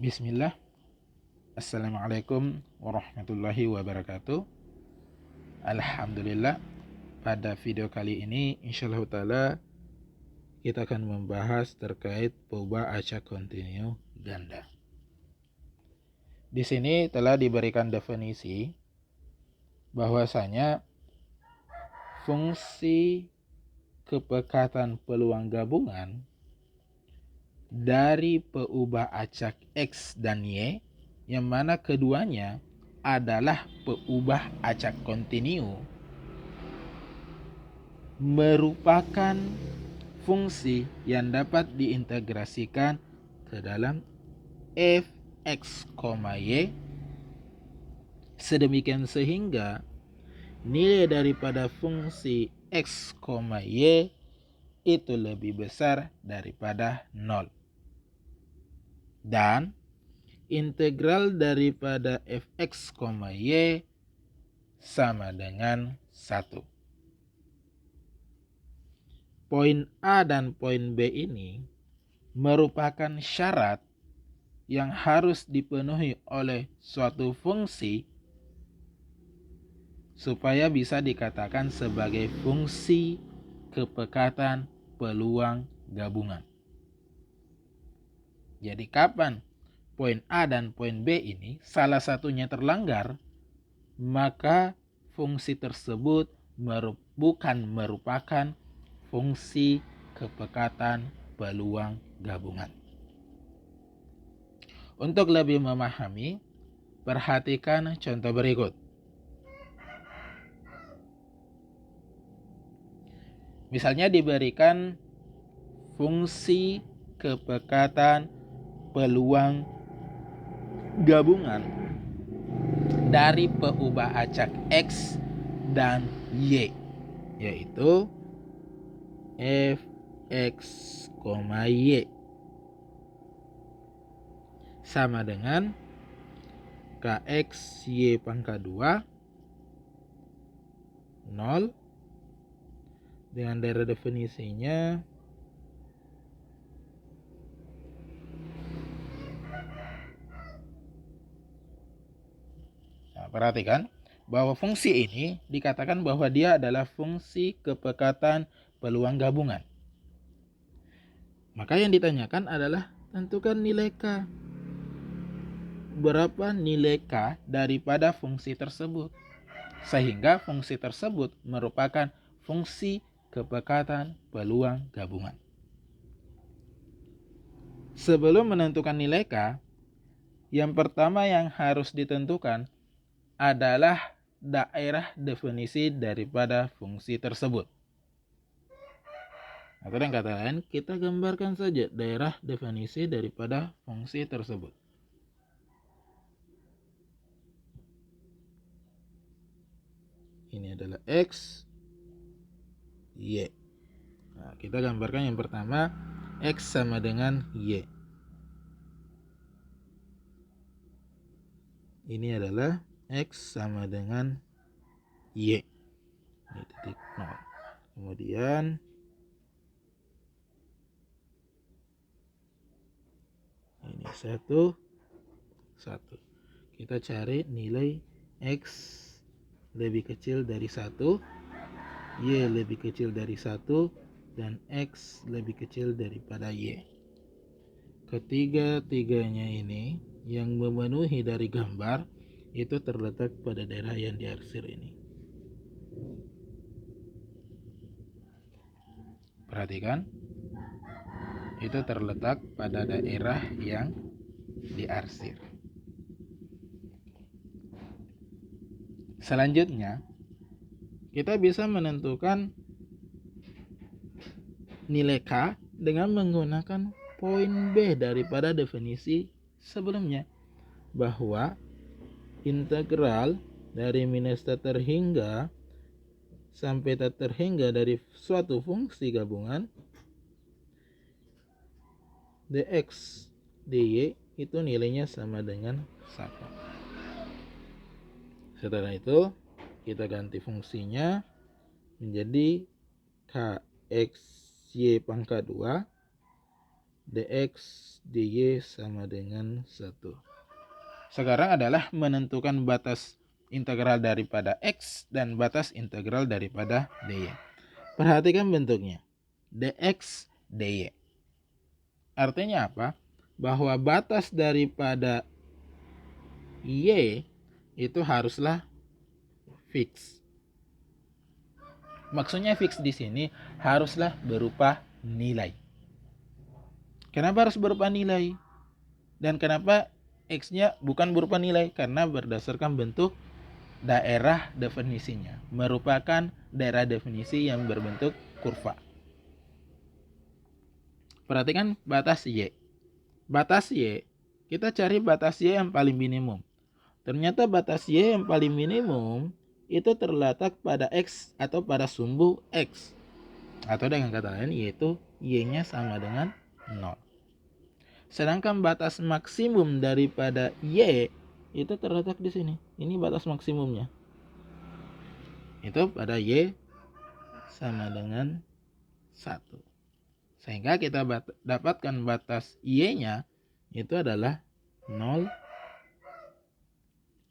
Bismillah. Assalamualaikum warahmatullahi wabarakatuh. Alhamdulillah, pada video kali ini insyaallah ta'ala kita akan membahas terkait peubah acak kontinu ganda. Di sini telah diberikan definisi bahwasanya fungsi kepekatan peluang gabungan dari peubah acak X dan Y, yang mana keduanya adalah peubah acak kontinu, merupakan fungsi yang dapat diintegrasikan ke dalam f(x, y) sedemikian sehingga nilai daripada fungsi x, y itu lebih besar daripada 0. Dan integral daripada fx, y sama dengan 1. Poin A dan poin B ini merupakan syarat yang harus dipenuhi oleh suatu fungsi supaya bisa dikatakan sebagai fungsi kepekatan peluang gabungan. Jadi kapan poin A dan poin B ini salah satunya terlanggar, maka fungsi tersebut bukan merupakan fungsi kepekatan peluang gabungan. Untuk lebih memahami, perhatikan contoh berikut. Misalnya diberikan fungsi kepekatan peluang gabungan dari peubah acak X dan Y, yaitu fx, y sama dengan kx y pangkat 2 0 dengan daerah definisinya perhatikan bahwa fungsi ini dikatakan bahwa dia adalah fungsi kepekatan peluang gabungan. Maka yang ditanyakan adalah tentukan nilai K. Berapa nilai K daripada fungsi tersebut, sehingga fungsi tersebut merupakan fungsi kepekatan peluang gabungan. Sebelum menentukan nilai K, yang pertama yang harus ditentukan adalah daerah definisi daripada fungsi tersebut. Atau dengan kata lain, kita gambarkan saja daerah definisi daripada fungsi tersebut. Ini adalah X, Y. Nah, kita gambarkan yang pertama, X sama dengan Y. Ini adalah X sama dengan Y. Ini titik 0. Kemudian ini 1, 1. Kita cari nilai X lebih kecil dari 1, Y lebih kecil dari 1, dan X lebih kecil daripada Y. Ketiga-tiganya ini yang memenuhi dari gambar itu terletak pada daerah yang diarsir ini. Perhatikan, itu terletak pada daerah yang diarsir. Selanjutnya, kita bisa menentukan nilai K dengan menggunakan poin B daripada definisi sebelumnya, bahwa integral dari minus teter hingga sampai teter hingga dari suatu fungsi gabungan dx dy itu nilainya sama dengan 1. Setelah itu kita ganti fungsinya menjadi kx y pangkat 2 dx dy sama dengan 1. Sekarang adalah menentukan batas integral daripada x dan batas integral daripada dy. Perhatikan bentuknya, dx dy. Artinya apa? Bahwa batas daripada y itu haruslah fix. Maksudnya fix di sini haruslah berupa nilai. Kenapa harus berupa nilai? Dan kenapa x-nya bukan berupa nilai? Karena berdasarkan bentuk daerah definisinya. Merupakan daerah definisi yang berbentuk kurva. Perhatikan batas y. Batas y, kita cari batas y yang paling minimum. Ternyata batas y yang paling minimum itu terletak pada x atau pada sumbu x. Atau dengan kata lain yaitu y-nya sama dengan 0. Sedangkan batas maksimum daripada y itu terletak di sini. Ini batas maksimumnya. Itu pada y sama dengan 1. Sehingga kita dapatkan batas y-nya itu adalah 0,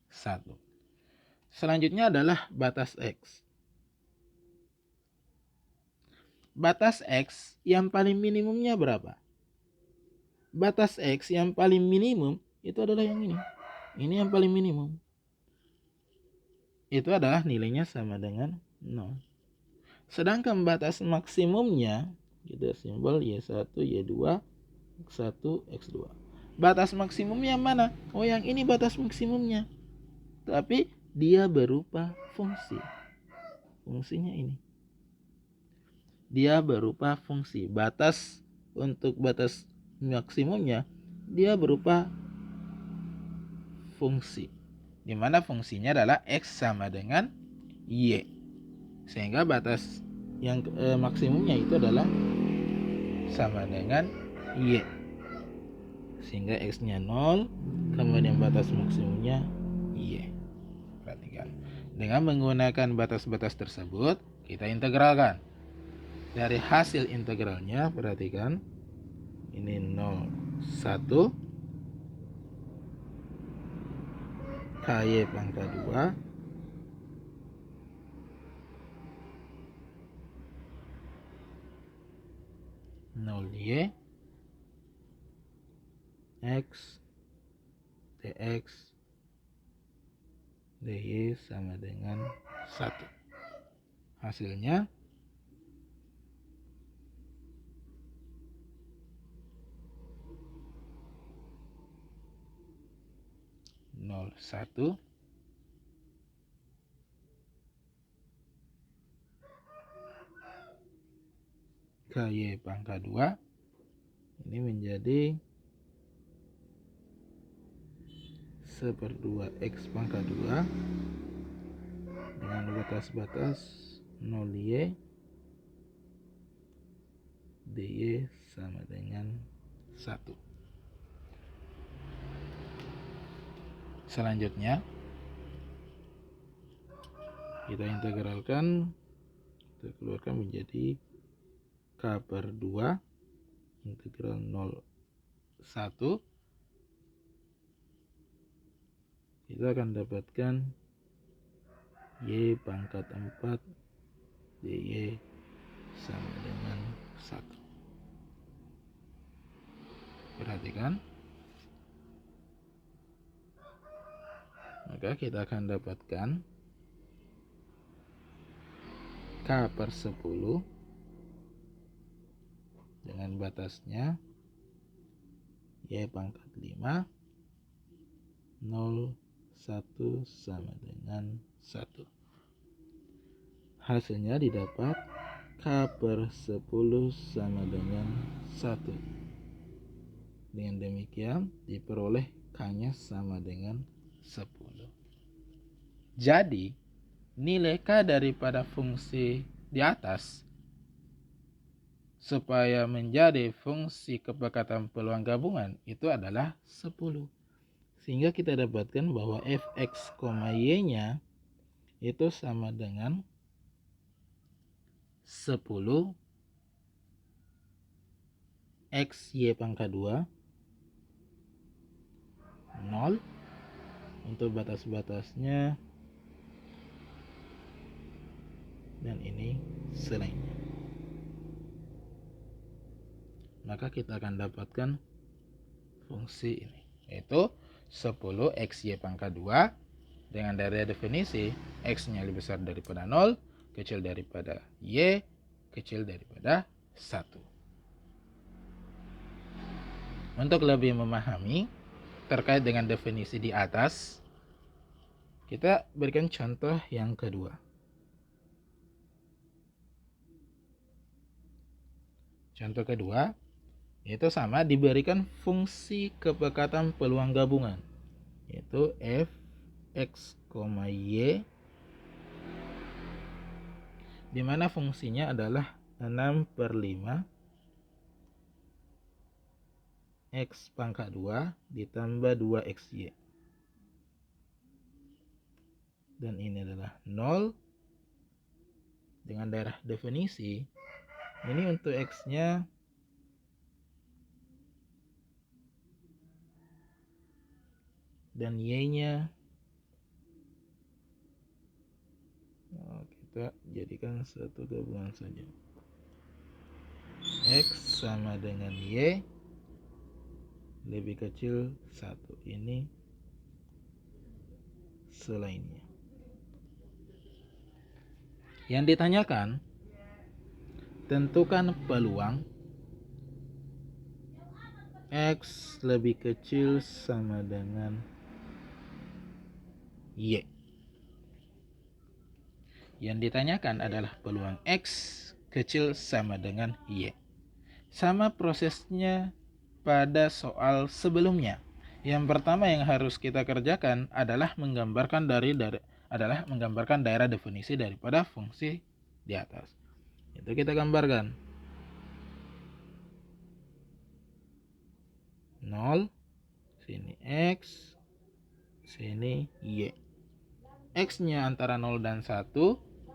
1. Selanjutnya adalah batas x. Batas x yang paling minimumnya berapa? Batas x yang paling minimum itu adalah yang ini. Ini yang paling minimum. Itu adalah nilainya sama dengan 0. Sedangkan batas maksimumnya, kita simbol Y1, Y2, X1, X2. Batas maksimumnya mana? Oh, yang ini batas maksimumnya. Tapi dia berupa fungsi. Fungsinya ini. Dia berupa fungsi. Batas untuk batas maksimumnya dia berupa fungsi. Di mana fungsinya adalah X sama dengan Y. Sehingga batas yang maksimumnya itu adalah sama dengan Y. Sehingga X-nya 0, kemudian batas maksimumnya Y. Perhatikan. Dengan menggunakan batas-batas tersebut, kita integralkan. Dari hasil integralnya, perhatikan. Ini 0, 1. KY pangkat 2. Y X dx dy sama dengan 1. Hasilnya 0,1 KY pangkat 2 ini menjadi 1/2 X pangkat 2 dengan batas-batas 0Y dy sama dengan 1. Selanjutnya kita integralkan, kita keluarkan menjadi K/2 integral 0, 1. Kita akan dapatkan Y pangkat 4 dy sama dengan 1. Perhatikan. Maka kita akan dapatkan K/10 dengan batasnya Y pangkat 5, 0, 1 sama dengan 1. Hasilnya didapat K/10 sama dengan 1. Dengan demikian diperoleh K-nya sama dengan 10. Jadi nilai K daripada fungsi di atas supaya menjadi fungsi kepekatan peluang gabungan itu adalah 10. Sehingga kita dapatkan bahwa fx, y-nya itu sama dengan 10 X Y pangkat 2 0. Untuk batas-batasnya, dan ini selainnya. Maka kita akan dapatkan fungsi ini, yaitu 10 XY pangkat 2 dengan dari definisi X-nya lebih besar daripada 0, kecil daripada Y, kecil daripada 1. Untuk lebih memahami terkait dengan definisi di atas, kita berikan contoh yang kedua. Contoh kedua, yaitu sama, diberikan fungsi kepekatan peluang gabungan, yaitu f x, y, di mana fungsinya adalah 6/5 X pangkat 2 ditambah 2XY. Dan ini adalah 0. Dengan daerah definisi, ini untuk X-nya dan Y-nya kita jadikan satu gabungan saja. X sama dengan Y lebih kecil 1. Ini selainnya. Yang ditanyakan, tentukan peluang X lebih kecil sama dengan Y. Yang ditanyakan adalah peluang X kecil sama dengan Y. Sama prosesnya pada soal sebelumnya. Yang pertama yang harus kita kerjakan adalah menggambarkan daerah definisi daripada fungsi di atas. Itu kita gambarkan. 0, sini X, sini Y. X-nya antara 0 dan 1,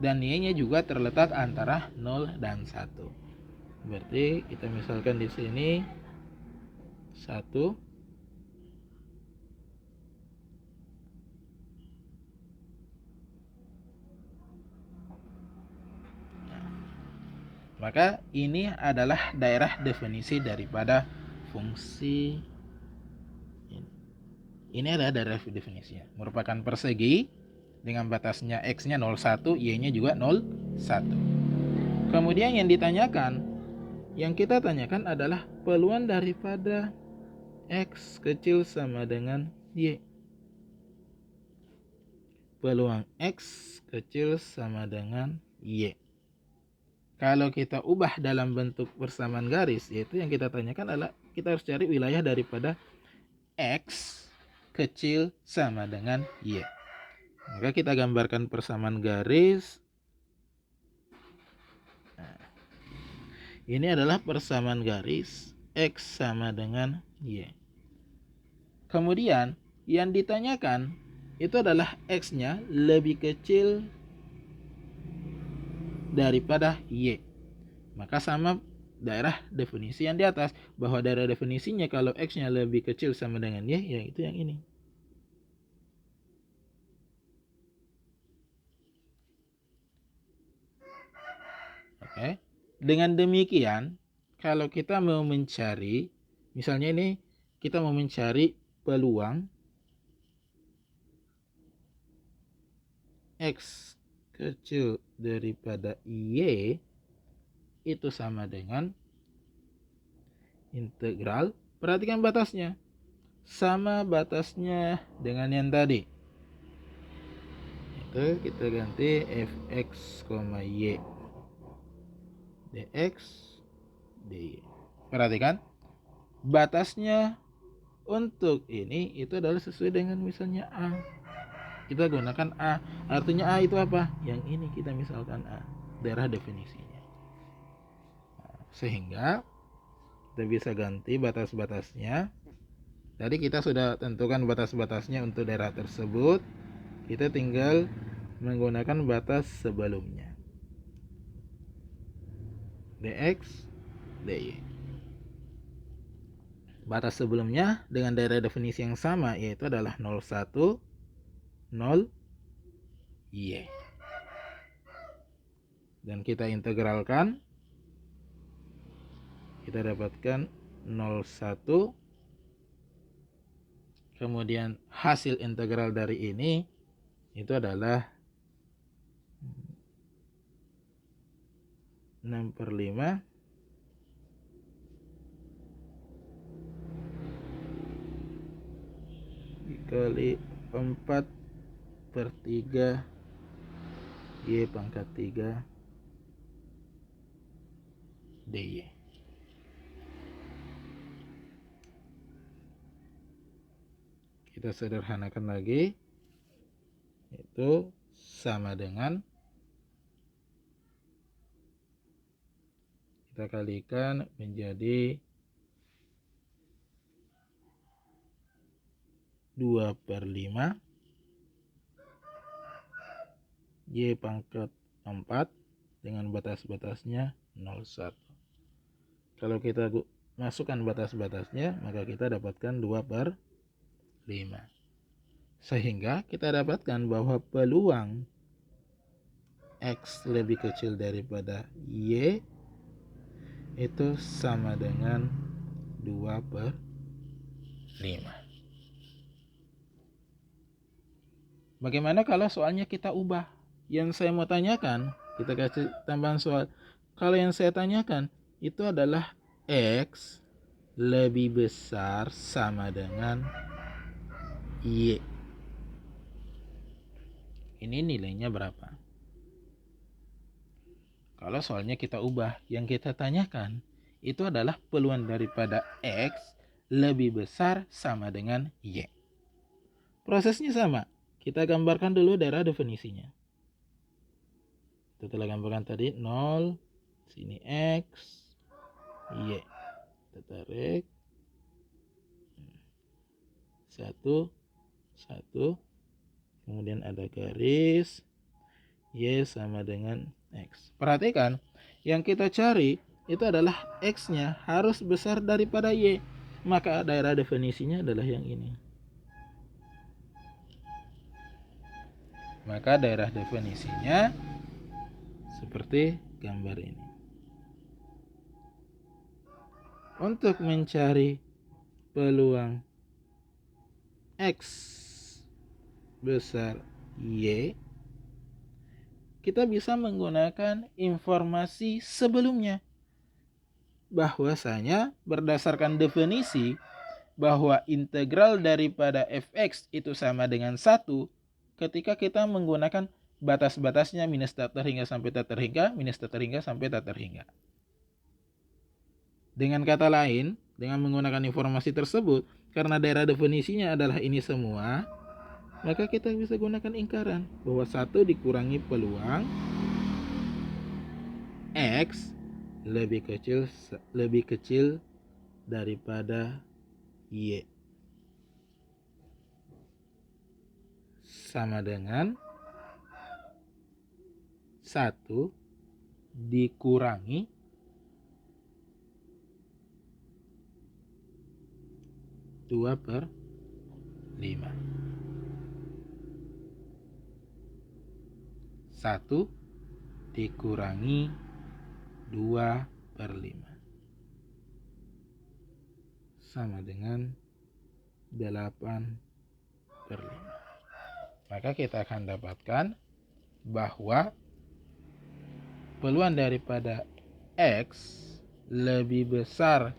dan Y-nya juga terletak antara 0 dan 1. Berarti kita misalkan di sini 1, maka ini adalah daerah definisi daripada fungsi ini. Ini adalah daerah definisinya, merupakan persegi dengan batasnya X-nya 0,1, Y-nya juga 0,1. Kemudian yang kita tanyakan adalah peluang daripada X kecil sama dengan Y. Peluang X kecil sama dengan Y. Kalau kita ubah dalam bentuk persamaan garis, yaitu yang kita tanyakan adalah kita harus cari wilayah daripada X kecil sama dengan Y. Maka kita gambarkan persamaan garis. Nah, ini adalah persamaan garis X sama dengan Y. Kemudian yang ditanyakan itu adalah X-nya lebih kecil daripada Y. Maka sama daerah definisi yang di atas, bahwa daerah definisinya kalau X-nya lebih kecil sama dengan Y, yaitu yang ini. Oke. Dengan demikian, kalau kita mau mencari, misalnya ini kita mau mencari peluang X kecil daripada Y, itu sama dengan integral, perhatikan batasnya, sama batasnya dengan yang tadi. Itu kita ganti fx, y dx dy. Perhatikan batasnya untuk ini itu adalah sesuai dengan misalnya A. Kita gunakan A. Artinya A itu apa? Yang ini kita misalkan A, daerah definisinya. Sehingga kita bisa ganti batas-batasnya. Tadi kita sudah tentukan batas-batasnya untuk daerah tersebut. Kita tinggal menggunakan batas sebelumnya. Dx, dy. batas sebelumnya dengan daerah definisi yang sama, yaitu adalah 0,1, 0, Y. Dan kita integralkan, kita dapatkan 0,1. Kemudian hasil integral dari ini itu adalah 6/5 dikali 4/3 Y pangkat 3 DY. Kita sederhanakan lagi, itu sama dengan, kita kalikan menjadi 2/5 Y pangkat 4 dengan batas-batasnya 0,1. Kalau kita masukkan batas-batasnya, maka kita dapatkan 2/5. Sehingga kita dapatkan bahwa peluang X lebih kecil daripada Y itu sama dengan 2/5. Bagaimana kalau soalnya kita ubah? Yang saya mau tanyakan, kita kasih tambahan soal. Kalau yang saya tanyakan itu adalah X lebih besar sama dengan Y. Ini nilainya berapa? Kalau soalnya kita ubah, yang kita tanyakan itu adalah peluang daripada X lebih besar sama dengan Y. Prosesnya sama. Kita gambarkan dulu daerah definisinya. Kita telah gambarkan tadi 0, sini X, Y. Kita tarik 1, 1. Kemudian ada garis Y sama dengan X. Perhatikan, yang kita cari itu adalah X-nya harus besar daripada Y. Maka daerah definisinya adalah yang ini. Maka daerah definisinya seperti gambar ini. Untuk mencari peluang X besar Y, kita bisa menggunakan informasi sebelumnya. Bahwasanya berdasarkan definisi bahwa integral daripada fx itu sama dengan 1 ketika kita menggunakan batas-batasnya minus tak terhingga sampai tak terhingga, minus tak terhingga sampai tak terhingga. Dengan kata lain, dengan menggunakan informasi tersebut, karena daerah definisinya adalah ini semua, maka kita bisa gunakan ingkaran bahwa 1 dikurangi peluang X lebih kecil daripada Y sama dengan 1 dikurangi 2/5. 1 dikurangi 2/5 sama dengan 8/5. Maka kita akan dapatkan bahwa peluang daripada X lebih besar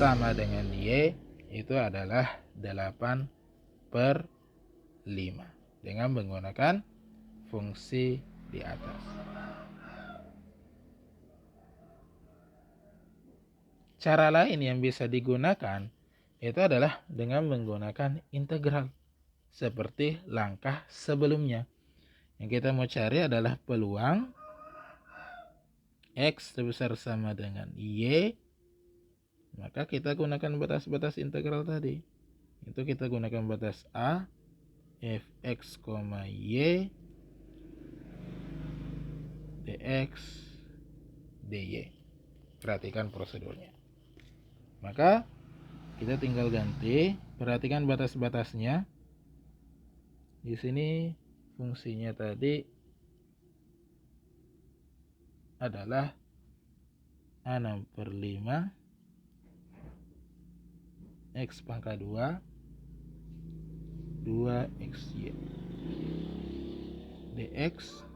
sama dengan Y itu adalah 8/5 dengan menggunakan fungsi di atas. Cara lain yang bisa digunakan itu adalah dengan menggunakan integral seperti langkah sebelumnya. Yang kita mau cari adalah peluang X besar sama dengan Y, maka kita gunakan batas-batas integral tadi. Itu kita gunakan batas A, fx, y, dx, dy. Perhatikan prosedurnya. Maka kita tinggal ganti. Perhatikan batas-batasnya. Di sini fungsinya tadi adalah A6/5 X pangkat 2 2XY dx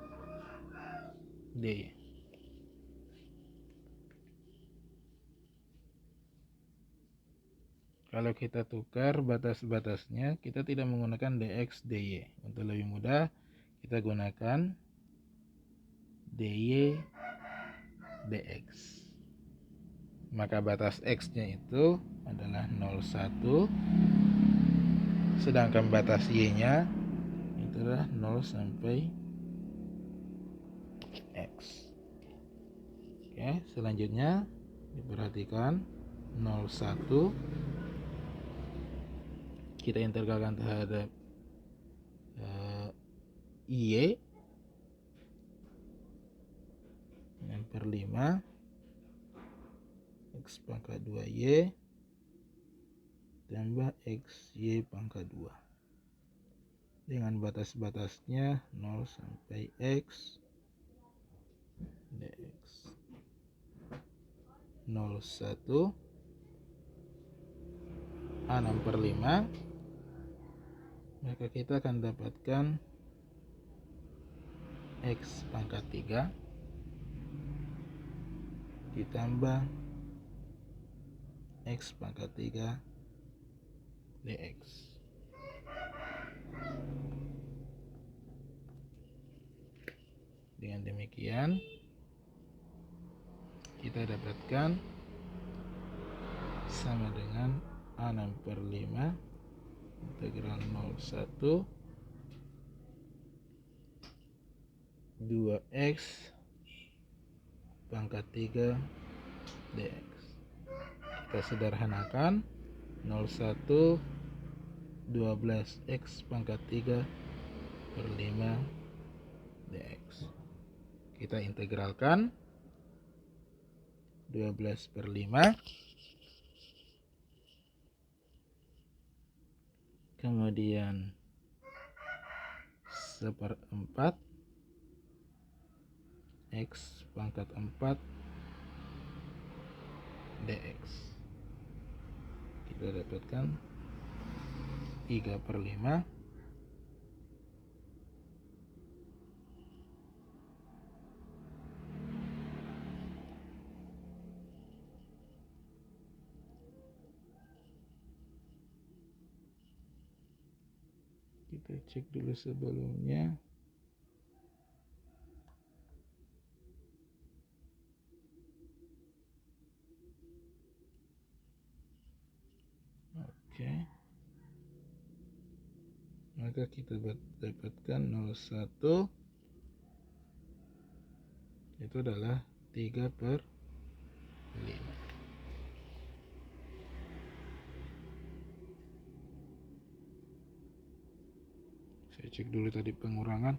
dy. Kalau kita tukar batas-batasnya, kita tidak menggunakan dx dy. Untuk lebih mudah, kita gunakan dy dx. Maka batas x-nya itu adalah 01, sedangkan batas y-nya itu adalah 0 sampai x. Oke, selanjutnya diperhatikan 01 kita integralkan terhadap y dengan per 5 x pangkat 2y tambah xy pangkat 2 dengan batas-batasnya 0 sampai x dx. 01 A6/5, maka kita akan dapatkan x pangkat 3 ditambah x pangkat 3 dx. Dengan demikian kita dapatkan sama dengan A6/5 integral 01 2x pangkat 3 dx. Kita sederhanakan 01 12x pangkat 3 per 5 dx. Kita integralkan 12/5, kemudian 1/4 x pangkat 4 dx. Kita dapatkan 3/5 kita cek dulu sebelumnya. Oke, maka kita dapatkan 01 itu adalah 3/5. Saya cek dulu tadi pengurangan.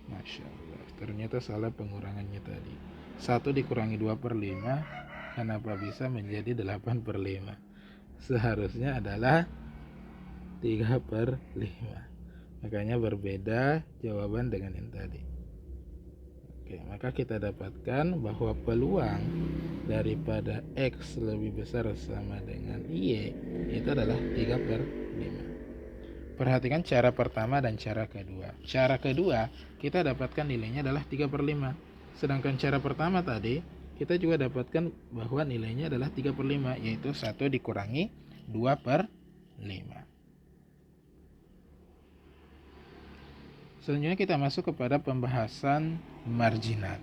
Masya Allah, ternyata salah pengurangannya tadi. 1 dikurangi 2/5, kenapa bisa menjadi 8/5? Seharusnya adalah 3/5. Makanya berbeda jawaban dengan yang tadi. Oke, maka kita dapatkan bahwa peluang daripada x lebih besar sama dengan y itu adalah 3/5. Perhatikan cara pertama dan cara kedua. Cara kedua, kita dapatkan nilainya adalah 3/5. Sedangkan cara pertama tadi, kita juga dapatkan bahwa nilainya adalah 3/5, yaitu 1 dikurangi 2/5. Selanjutnya kita masuk kepada pembahasan marginal.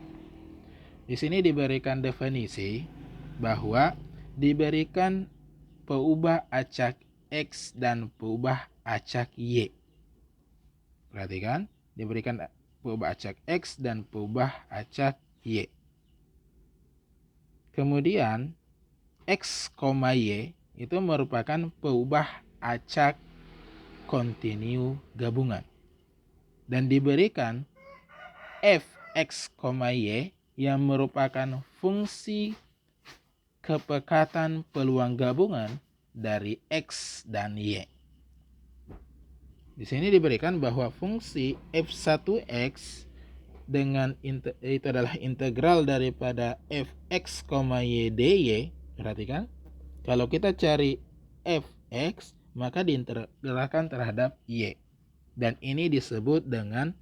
Di sini diberikan definisi bahwa diberikan peubah acak x dan peubah acak y. Perhatikan, diberikan peubah acak x dan peubah acak y. Kemudian x, y itu merupakan peubah acak kontinu gabungan. Dan diberikan f, x, y yang merupakan fungsi kepekatan peluang gabungan dari X dan Y. Di sini diberikan bahwa fungsi f1x dengan itu adalah integral daripada fx, y dy. Perhatikan, kalau kita cari fx maka diintegralkan terhadap y. Dan ini disebut dengan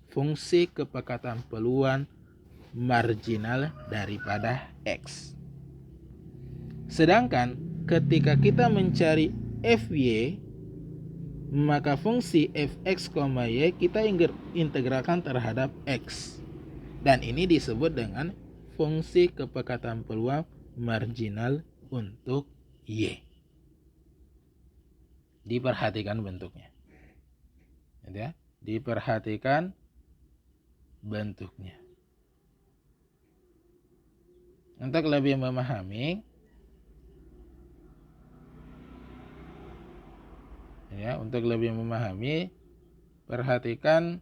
fungsi kepekatan peluang marginal daripada x. Sedangkan ketika kita mencari fy, maka fungsi fx, y kita integralkan terhadap x. Dan ini disebut dengan fungsi kepekatan peluang marginal untuk y. Diperhatikan bentuknya. Ya, diperhatikan bentuknya. Untuk lebih memahami, perhatikan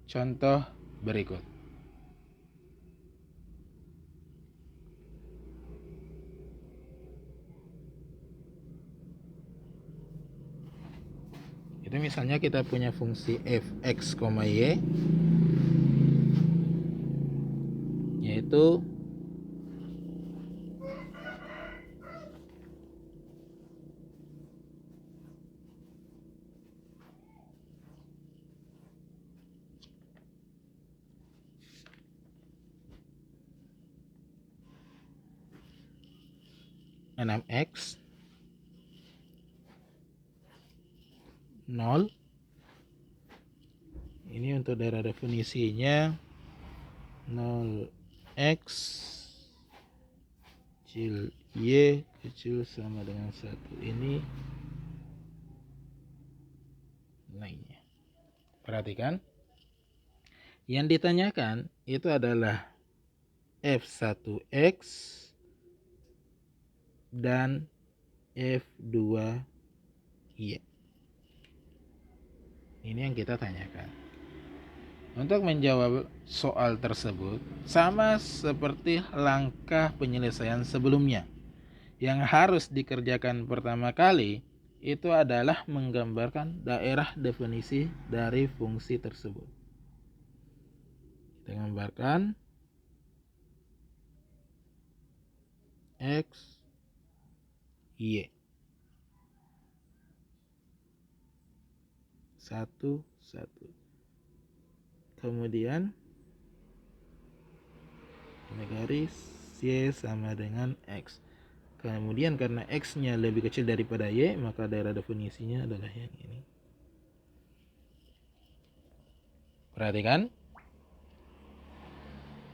contoh berikut. Itu misalnya kita punya fungsi fx, y, yaitu (6x) 0. Ini untuk daerah definisinya 0x kecil y kecil sama dengan 1. Ini nilainya. Perhatikan, yang ditanyakan itu adalah f1x dan f2y. Ini yang kita tanyakan. Untuk menjawab soal tersebut, sama seperti langkah penyelesaian sebelumnya. Yang harus dikerjakan pertama kali itu adalah menggambarkan daerah definisi dari fungsi tersebut. Kita gambarkan x, y. 1, 1. Kemudian ini garis y sama dengan x. Kemudian karena x-nya lebih kecil daripada y, maka daerah definisinya adalah yang ini. Perhatikan.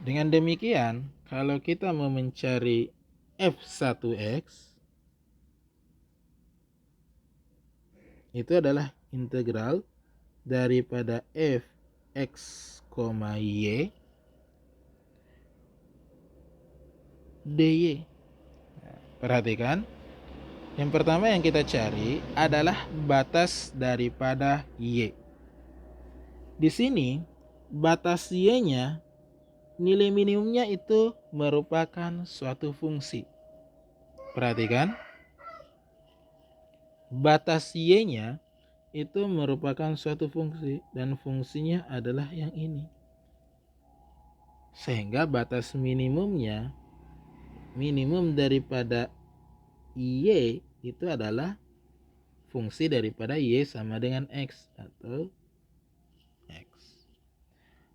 Dengan demikian, kalau kita mau mencari f1x, itu adalah integral daripada fx, y dy. Perhatikan, yang pertama yang kita cari adalah batas daripada y. Di sini batas y-nya, nilai minimumnya itu merupakan suatu fungsi. Perhatikan, batas y-nya itu merupakan suatu fungsi dan fungsinya adalah yang ini. Sehingga batas minimumnya, minimum daripada y itu adalah fungsi daripada y sama dengan x atau x.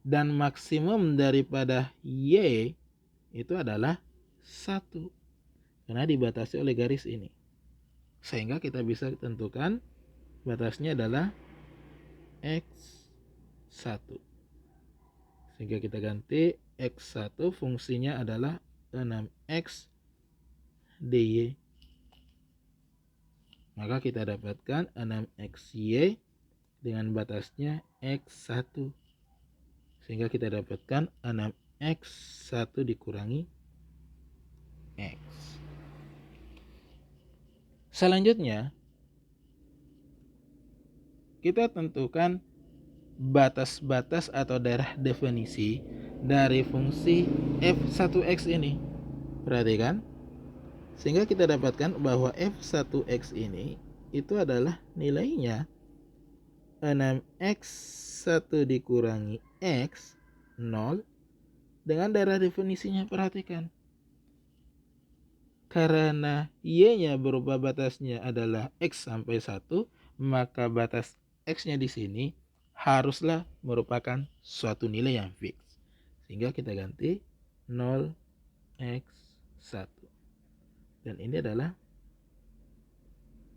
Dan maksimum daripada y itu adalah 1 karena dibatasi oleh garis ini. Sehingga kita bisa tentukan batasnya adalah x1. Sehingga kita ganti x1 fungsinya adalah 6x dy. Maka kita dapatkan 6xy dengan batasnya x1. Sehingga kita dapatkan 6x1 dikurangi x. Selanjutnya, kita tentukan batas-batas atau daerah definisi dari fungsi f1x ini. Perhatikan, Sehingga kita dapatkan bahwa F1X ini itu adalah nilainya 6X1 dikurangi X 0 dengan darah definisinya. Perhatikan, karena Y-nya berupa batasnya adalah X sampai 1, maka batas X-nya di sini haruslah merupakan suatu nilai yang fix. Sehingga kita ganti 0x1. Dan ini adalah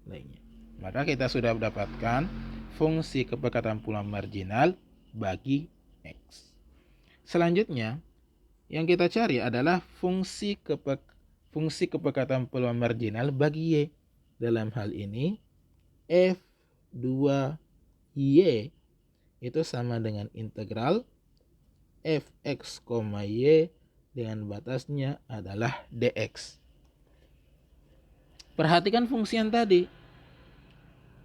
nilainya. Maka kita sudah mendapatkan fungsi kepekatan peluang marginal bagi X. Selanjutnya, yang kita cari adalah fungsi kepekatan peluang marginal bagi Y. Dalam hal ini, F2Y itu sama dengan integral Fx, Y dengan batasnya adalah dx. Perhatikan fungsi yang tadi.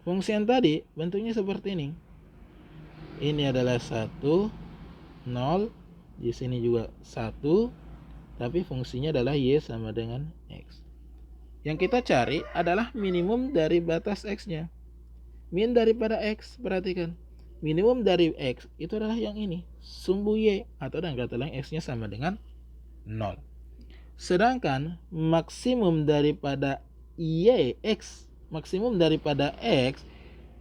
Fungsi yang tadi bentuknya seperti ini. Ini adalah 1, 0, di sini juga 1, tapi fungsinya adalah Y sama dengan X. Yang kita cari adalah minimum dari batas X-nya. Min daripada X, perhatikan. Minimum dari X itu adalah yang ini, sumbu Y, atau dengan kata lain X-nya sama dengan 0. Sedangkan maksimum daripada Y, X, maksimum daripada X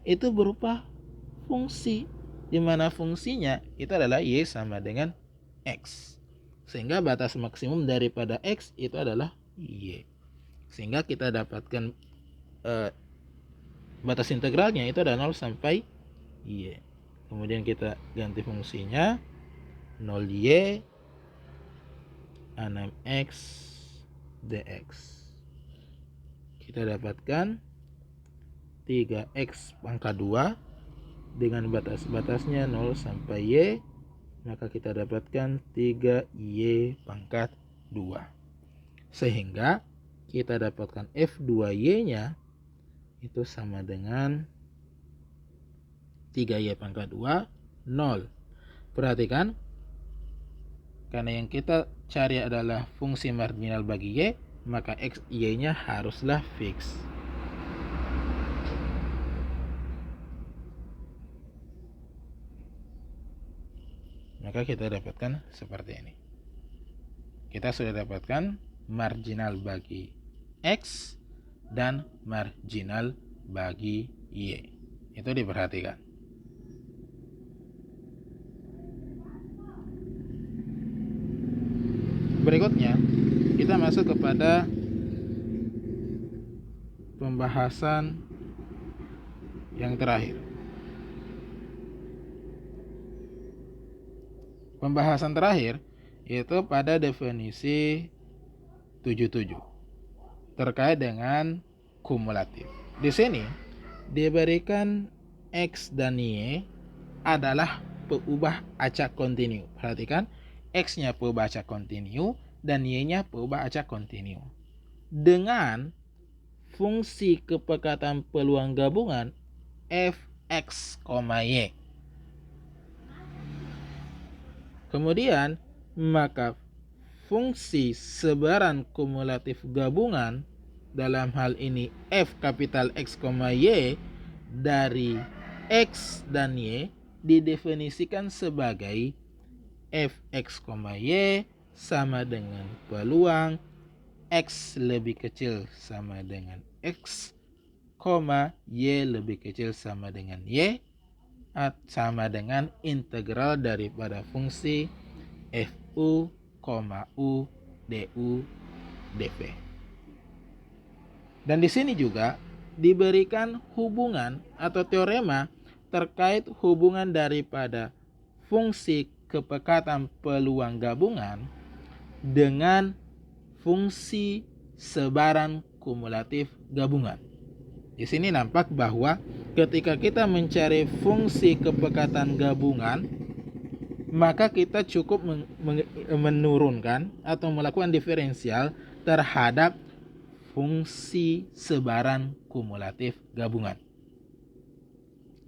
itu berupa fungsi, di mana fungsinya itu adalah Y sama dengan X. Sehingga batas maksimum daripada X itu adalah Y. Sehingga kita dapatkan batas integralnya itu adalah 0 sampai Y. Kemudian kita ganti fungsinya, 0Y 6X dx. Kita dapatkan 3X pangkat 2 dengan batas-batasnya 0 sampai Y, maka kita dapatkan 3Y pangkat 2. Sehingga kita dapatkan F2Y-nya itu sama dengan 3Y pangkat 2, 0. Perhatikan, karena yang kita cari adalah fungsi marginal bagi Y, maka X, Y-nya haruslah fix. Maka kita dapatkan seperti ini. Kita sudah dapatkan marginal bagi X dan marginal bagi Y. Itu diperhatikan. Berikutnya, kita masuk kepada pembahasan yang terakhir. Pembahasan terakhir yaitu pada definisi 77 terkait dengan kumulatif. Di sini diberikan X dan Y adalah peubah acak kontinu. Perhatikan, X-nya peubah acak kontinu dan Y-nya peubah acak kontinu. Dengan fungsi kepekatan peluang gabungan Fx, Y. Kemudian, maka fungsi sebaran kumulatif gabungan dalam hal ini F kapital X, Y dari X dan Y didefinisikan sebagai Fx, Y sama dengan peluang X lebih kecil sama dengan X, Y lebih kecil sama dengan Y, sama dengan integral daripada fungsi Fu, U, Du, dV. Dan di sini juga diberikan hubungan atau teorema terkait hubungan daripada fungsi kepekatan peluang gabungan dengan fungsi sebaran kumulatif gabungan. Di sini nampak bahwa ketika kita mencari fungsi kepekatan gabungan, maka kita cukup menurunkan atau melakukan diferensial terhadap fungsi sebaran kumulatif gabungan.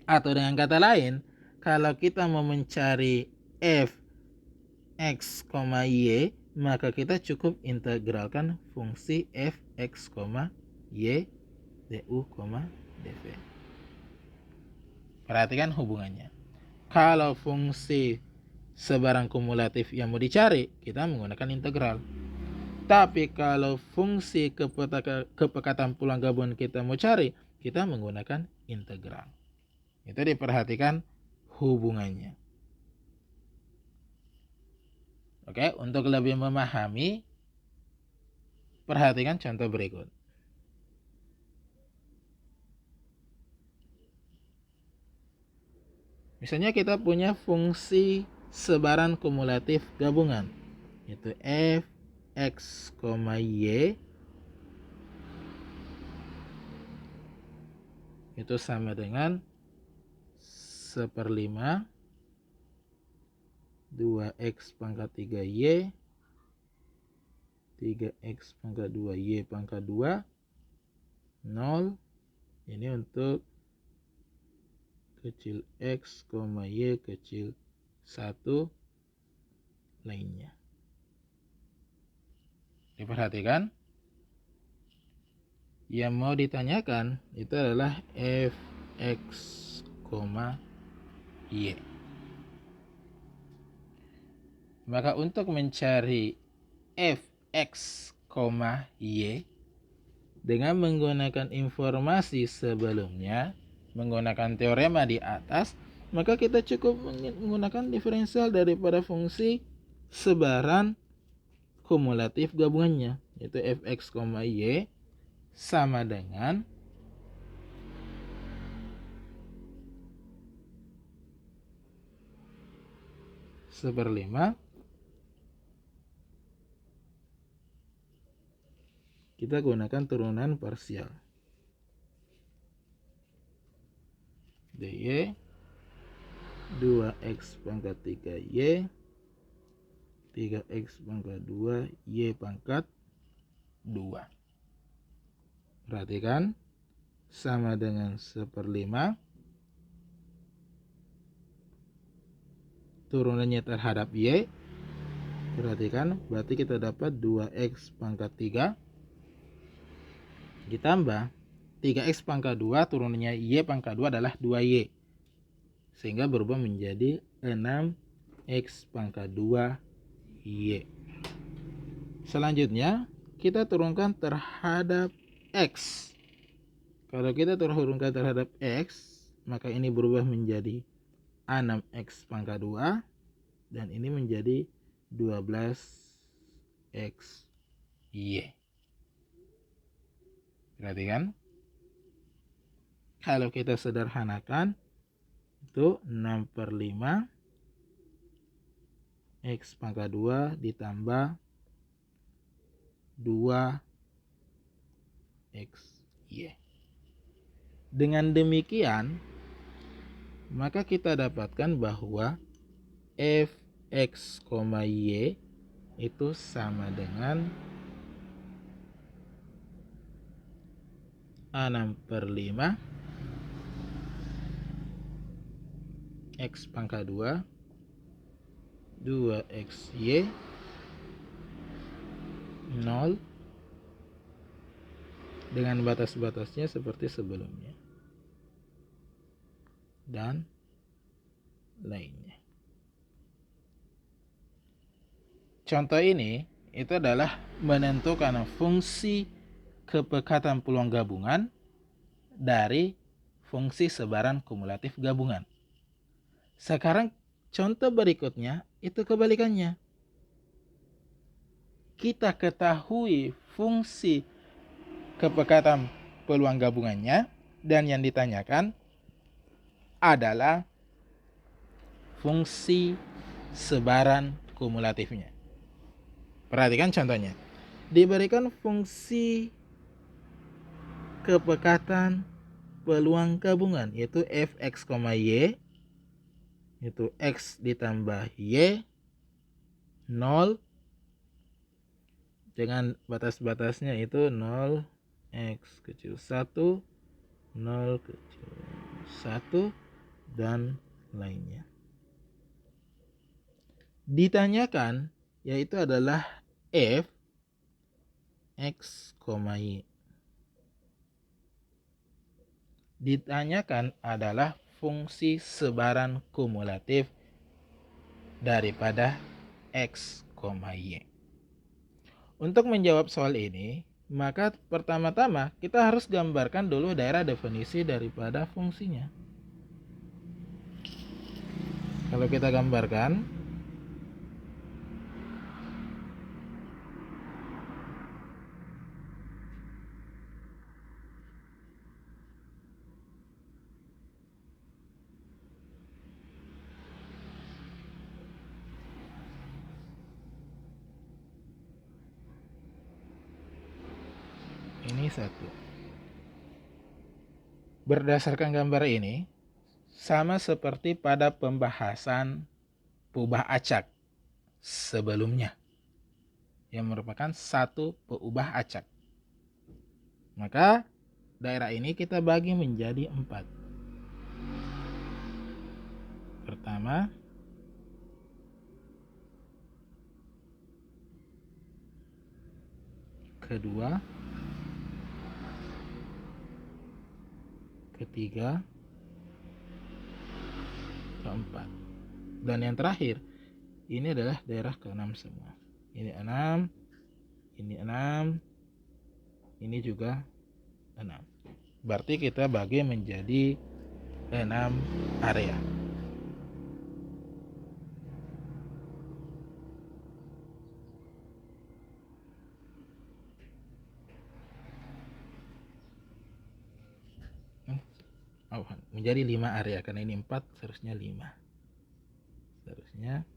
Atau dengan kata lain, kalau kita mau mencari F, X, Y maka kita cukup integralkan fungsi fx, y, du, dv. Perhatikan hubungannya. Kalau fungsi sebaran kumulatif yang mau dicari, kita menggunakan integral. Tapi kalau fungsi kepekatan pulang gabungan kita mau cari, kita menggunakan integral. Itu diperhatikan hubungannya. Oke, untuk lebih memahami, perhatikan contoh berikut. Misalnya kita punya fungsi sebaran kumulatif gabungan, yaitu fx, y itu sama dengan 1/5 2x pangkat 3y 3x pangkat 2y pangkat 2 0. Ini untuk kecil x, y kecil 1 lainnya. Diperhatikan, yang mau ditanyakan itu adalah fx, y. Maka untuk mencari fx, y dengan menggunakan informasi sebelumnya, menggunakan teorema di atas, maka kita cukup menggunakan diferensial daripada fungsi sebaran kumulatif gabungannya, yaitu fx, y sama dengan 1/5 kita gunakan turunan parsial dy 2x pangkat 3y 3x pangkat 2 y pangkat 2. Perhatikan, sama dengan 1/5 turunannya terhadap y. Perhatikan, berarti kita dapat 2x pangkat 3 ditambah 3x pangkat 2 turunannya y pangkat 2 adalah 2y, sehingga berubah menjadi 6x pangkat 2 y. Selanjutnya kita turunkan terhadap x. Kalau kita turunkan terhadap x, maka ini berubah menjadi 6x pangkat 2 dan ini menjadi 12x y. Perhatikan, kalau kita sederhanakan itu 6/5 x pangkat 2 ditambah 2x y. Dengan demikian, maka kita dapatkan bahwa fx, y itu sama dengan 6/5 x pangkat 2 2xy 0 dengan batas-batasnya seperti sebelumnya dan lainnya. Contoh ini itu adalah menentukan fungsi kepekatan peluang gabungan dari fungsi sebaran kumulatif gabungan. Sekarang contoh berikutnya itu kebalikannya. Kita ketahui fungsi kepekatan peluang gabungannya dan yang ditanyakan adalah fungsi sebaran kumulatifnya. Perhatikan contohnya. Diberikan fungsi kepekatan peluang gabungan yaitu fx, y yaitu x ditambah y 0 dengan batas-batasnya itu 0 x kecil 1 0 kecil 1 dan lainnya. Ditanyakan yaitu adalah f x, y. Ditanyakan adalah fungsi sebaran kumulatif daripada x, y. Untuk menjawab soal ini, maka pertama-tama kita harus gambarkan dulu daerah definisi daripada fungsinya. Kalau kita gambarkan, ini satu. Berdasarkan gambar ini, sama seperti pada pembahasan peubah acak sebelumnya, yang merupakan satu peubah acak. Maka daerah ini kita bagi menjadi 4. Pertama, kedua, ketiga, keempat. Dan yang terakhir, ini adalah daerah ke-6 semua. Ini 6, ini 6, ini juga 6. Berarti kita bagi menjadi 6 area. Menjadi 5 area, karena ini 4, seharusnya 5. Seharusnya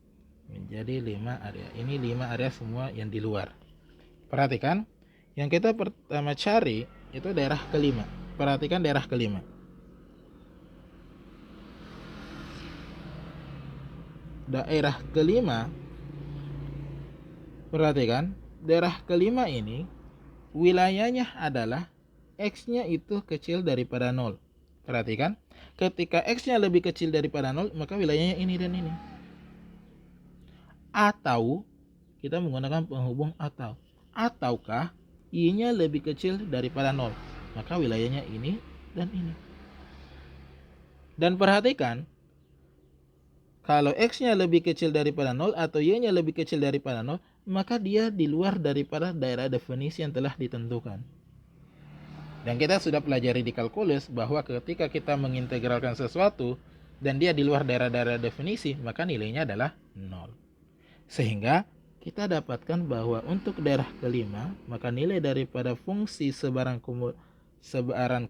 menjadi 5 area. Ini 5 area semua yang di luar. Perhatikan, yang kita pertama cari itu daerah kelima. Perhatikan daerah kelima. Daerah kelima, perhatikan, daerah kelima ini wilayahnya adalah X-nya itu kecil daripada 0. Perhatikan, ketika X-nya lebih kecil daripada 0, maka wilayahnya ini dan ini. Atau kita menggunakan penghubung atau. Ataukah Y-nya lebih kecil daripada 0, maka wilayahnya ini dan ini. Dan perhatikan, kalau X-nya lebih kecil daripada 0 atau Y-nya lebih kecil daripada 0, maka dia di luar daripada daerah definisi yang telah ditentukan. Dan kita sudah pelajari di kalkulus bahwa ketika kita mengintegralkan sesuatu dan dia di luar daerah-daerah definisi, maka nilainya adalah 0. Sehingga kita dapatkan bahwa untuk daerah kelima, maka nilai daripada fungsi sebaran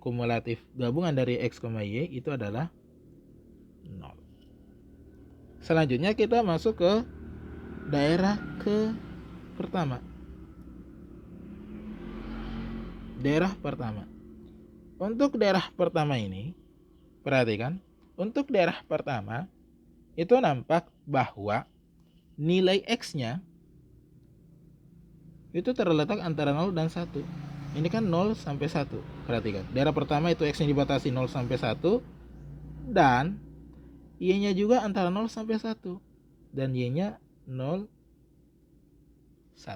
kumulatif gabungan dari X, Y itu adalah 0. Selanjutnya kita masuk ke daerah pertama. Daerah pertama. Untuk daerah pertama ini, perhatikan, untuk daerah pertama itu nampak bahwa nilai X-nya itu terletak antara 0 dan 1. Ini kan 0 sampai 1. Perhatikan, daerah pertama itu X-nya dibatasi 0 sampai 1 dan Y-nya juga antara 0 sampai 1 dan Y-nya 0 1.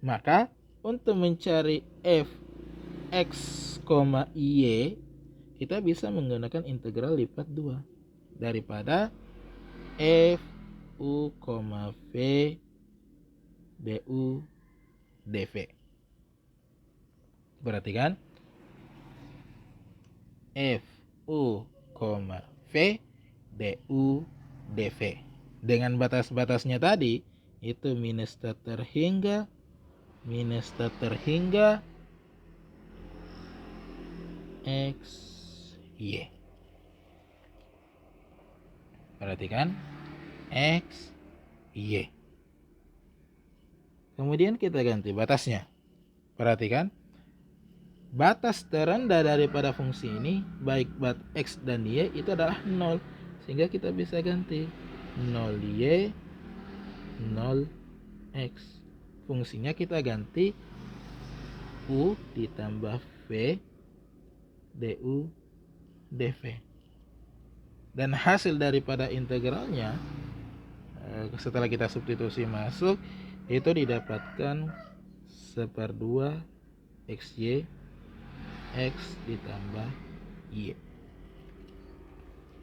Maka untuk mencari f x, y, kita bisa menggunakan integral lipat 2 daripada f u, v du dv. Perhatikan, f u, v du dv dengan batas-batasnya tadi itu minus teter hingga x, y. Perhatikan, x, y. Kemudian kita ganti batasnya. Perhatikan, batas terendah daripada fungsi ini baik x dan y itu adalah 0. Sehingga kita bisa ganti 0y, 0x. Fungsinya kita ganti u ditambah v du dv. Dan hasil daripada integralnya setelah kita substitusi masuk, itu didapatkan 1/2 XY X ditambah Y.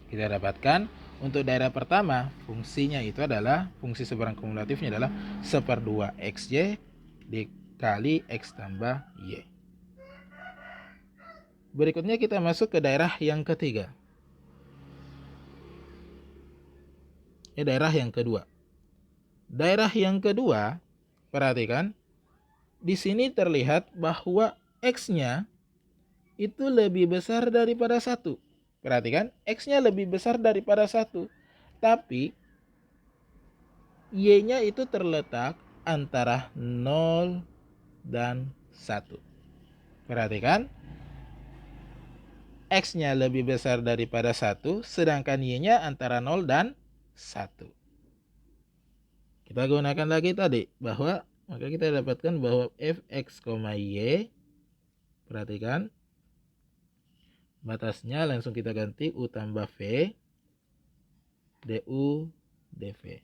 Kita dapatkan untuk daerah pertama, fungsinya itu adalah, fungsi seberang kumulatifnya adalah 1/2 XY dikali X tambah Y. Berikutnya kita masuk ke daerah yang ketiga. Daerah yang kedua. Daerah yang kedua, perhatikan, di sini terlihat bahwa X-nya itu lebih besar daripada 1. Perhatikan, X-nya lebih besar daripada 1. Tapi Y-nya itu terletak antara 0 dan 1. Perhatikan, X-nya lebih besar daripada 1, sedangkan Y-nya antara 0 dan 1. Kita gunakan lagi tadi, bahwa maka kita dapatkan bahwa fx, y, perhatikan, batasnya langsung kita ganti U tambah V du dv.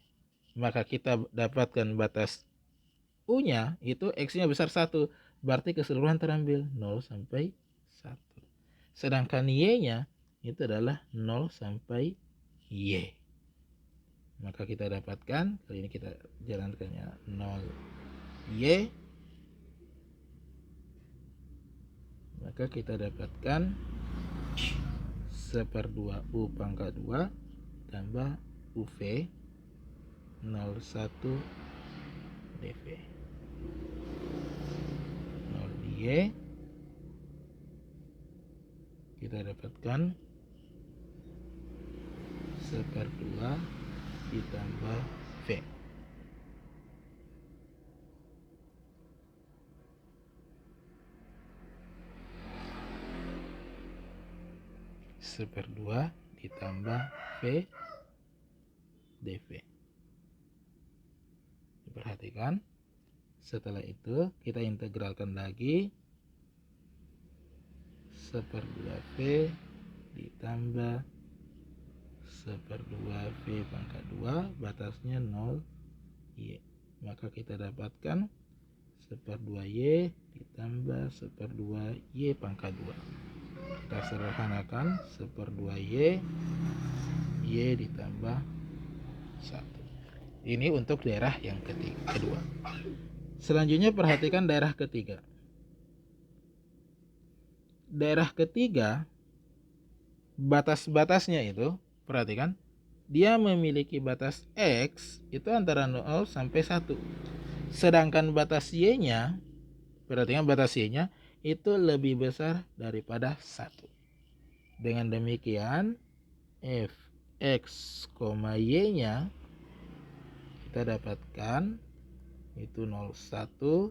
Maka kita dapatkan batas U-nya itu X-nya besar 1. Berarti keseluruhan terambil 0 sampai 1. Sedangkan Y-nya itu adalah 0 sampai Y. Maka kita dapatkan, kali ini kita jalankannya 0 Y. Maka kita dapatkan 1/2 U pangkat 2 tambah UV 01 dV. 0 Y. Kita dapatkan 1/2 ditambah V. Seperdua ditambah V dV. Perhatikan, setelah itu kita integralkan lagi 1/2 V ditambah 1/2 V pangkat 2, batasnya 0 Y. Maka kita dapatkan 1/2 Y ditambah 1/2 Y pangkat 2. Kita sederhanakan 1/2 Y ditambah 1. Ini untuk daerah yang kedua. Selanjutnya perhatikan daerah ketiga. Daerah ketiga, batas-batasnya itu, perhatikan, dia memiliki batas X itu antara 0 sampai 1. Sedangkan batas Y-nya, perhatikan batas Y-nya itu lebih besar daripada 1. Dengan demikian, fx, y-nya kita dapatkan itu 01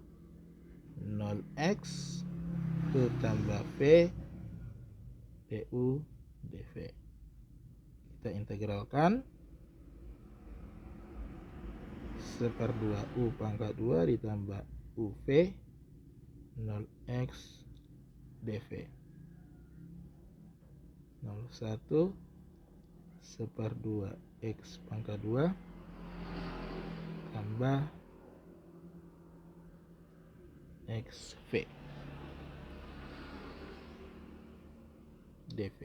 0x U tambah V du dv. Kita integralkan 1/2 U pangkat 2 ditambah UV 0x dv. 01 1/2 X pangkat 2 tambah XV dv.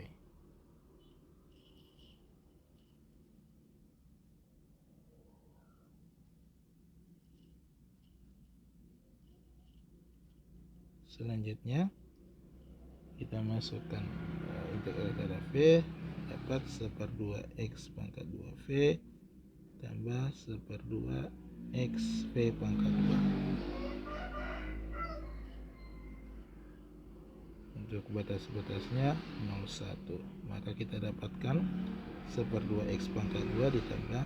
Selanjutnya kita masukkan integral terhadap V, dapat 1/2 X pangkat 2V tambah 1/2 XV pangkat 2. Untuk batas-batasnya 01, maka kita dapatkan 1/2 X pangkat 2 ditambah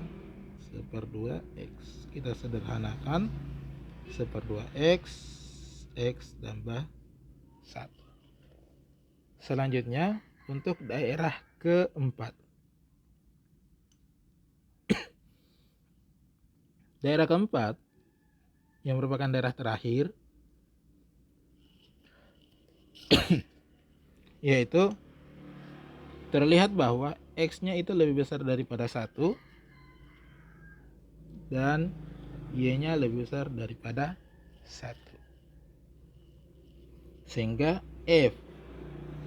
1/2 X. Kita sederhanakan 1/2 X tambah 1. Selanjutnya untuk daerah keempat. Daerah keempat yang merupakan daerah terakhir yaitu terlihat bahwa X-nya itu lebih besar daripada 1, dan Y-nya lebih besar daripada 1. Sehingga f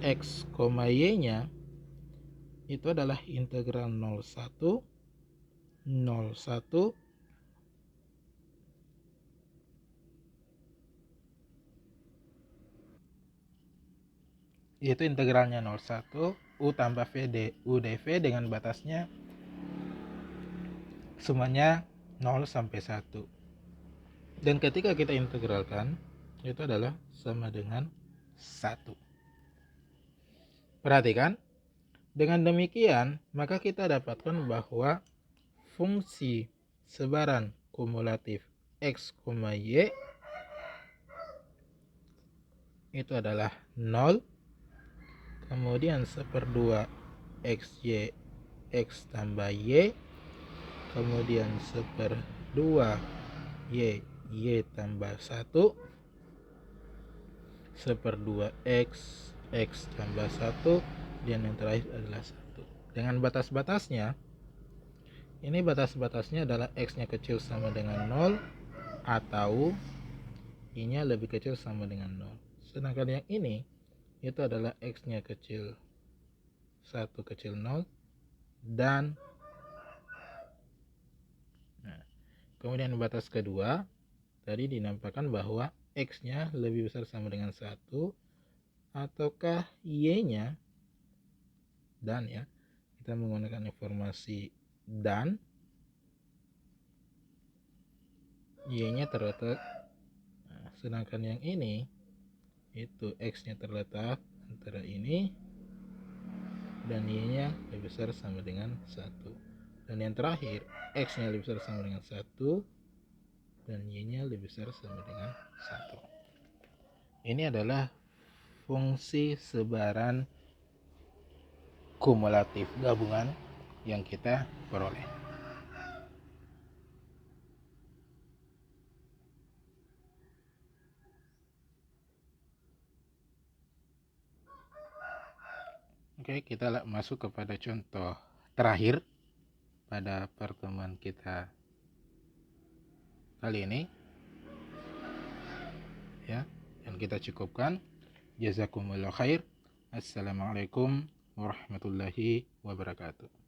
x, y-nya itu adalah integral 01 yaitu integralnya 01 u tambah v u dv dengan batasnya semuanya 0 sampai 1. Dan ketika kita integralkan, itu adalah sama dengan 1. Perhatikan, dengan demikian maka kita dapatkan bahwa fungsi sebaran kumulatif x, y itu adalah 0, kemudian 1/2 xy x tambah y, kemudian 1/2 y tambah 1, 1/2 x tambah 1, dan yang terakhir adalah 1. Dengan batas-batasnya, ini batas-batasnya adalah x-nya kecil sama dengan 0 atau y-nya lebih kecil sama dengan 0. Sedangkan yang ini itu adalah x-nya kecil 1 kecil 0 dan kemudian batas kedua tadi dinampakkan bahwa x-nya lebih besar sama dengan 1 ataukah y-nya, dan ya kita menggunakan informasi dan y-nya terletak, sedangkan yang ini itu x-nya terletak antara ini dan y-nya lebih besar sama dengan 1. Dan yang terakhir x-nya lebih besar sama dengan 1 dan y-nya lebih besar sama dengan 1. Ini adalah fungsi sebaran kumulatif gabungan yang kita peroleh. Oke, kita masuk kepada contoh terakhir pada pertemuan kita kali ini ya, dan kita cukupkan. Jazakumullah khair. Assalamualaikum warahmatullahi wabarakatuh.